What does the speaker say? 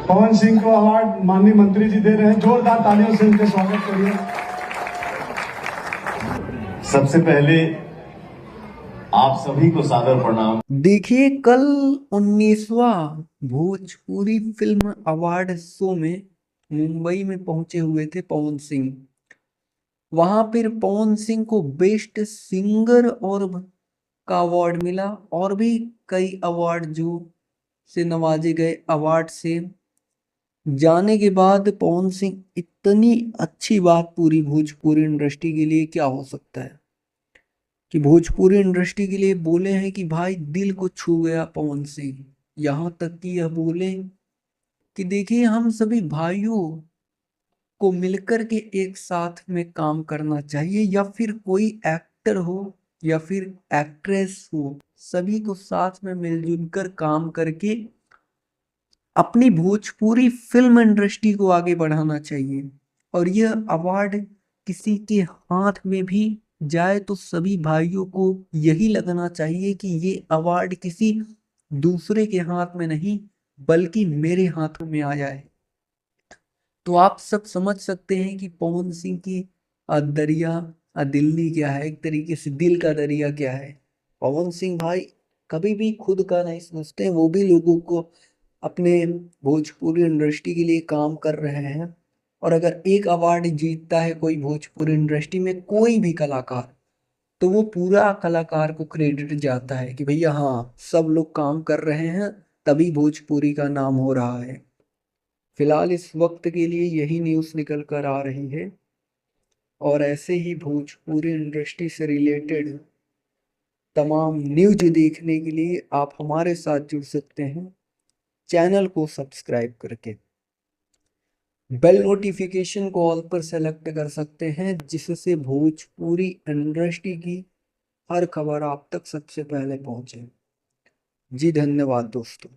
पवन सिंह को अवार्ड माननीय मंत्री जी दे रहे हैं, जोरदार तालियों से उनके स्वागत करिए। सबसे पहले आप सभी को सादर प्रणाम। देखिए, कल 19वां भोजपुरी फिल्म अवार्ड शो में मुंबई में पहुंचे हुए थे पवन सिंह। वहां पर पवन सिंह को बेस्ट सिंगर और का अवार्ड मिला, और भी कई अवार्ड जो से नवाजे गए। अवार्ड से जाने के बाद पवन सिंह, इतनी अच्छी बात पूरी भोजपुरी इंडस्ट्री के लिए क्या हो सकता है कि भोजपुरी इंडस्ट्री के लिए बोले हैं कि भाई दिल को छू गया पवन सिंह। यहाँ तक कि यह बोले कि देखिए, हम सभी भाइयों को मिलकर के एक साथ में काम करना चाहिए, या फिर कोई एक्टर हो या फिर एक्ट्रेस हो, सभी को साथ में मिलजुल कर काम करके अपनी भोजपुरी फिल्म इंडस्ट्री को आगे बढ़ाना चाहिए। और यह अवार्ड किसी के हाथ में भी जाए तो सभी भाइयों को यही लगना चाहिए कि ये अवार्ड किसी दूसरे के हाथ में नहीं बल्कि मेरे हाथों में आ जाए। तो आप सब समझ सकते हैं कि पवन सिंह की दरिया दिल्ली क्या है, एक तरीके से दिल का दरिया क्या है। पवन सिंह भाई कभी भी खुद का नहीं सोचते, वो भी लोगों को अपने भोजपुरी इंडस्ट्री के लिए काम कर रहे हैं। और अगर एक अवार्ड जीतता है कोई भोजपुरी इंडस्ट्री में कोई भी कलाकार, तो वो पूरा कलाकार को क्रेडिट जाता है कि भैया हाँ, सब लोग काम कर रहे हैं तभी भोजपुरी का नाम हो रहा है। फिलहाल इस वक्त के लिए यही न्यूज़ निकल कर आ रही है, और ऐसे ही भोजपुरी इंडस्ट्री से रिलेटेड तमाम न्यूज देखने के लिए आप हमारे साथ जुड़ सकते हैं चैनल को सब्सक्राइब करके। बेल नोटिफिकेशन को ऑल पर सेलेक्ट कर सकते हैं, जिससे भोजपुरी इंडस्ट्री की हर खबर आप तक सबसे पहले पहुंचे। जी धन्यवाद दोस्तों।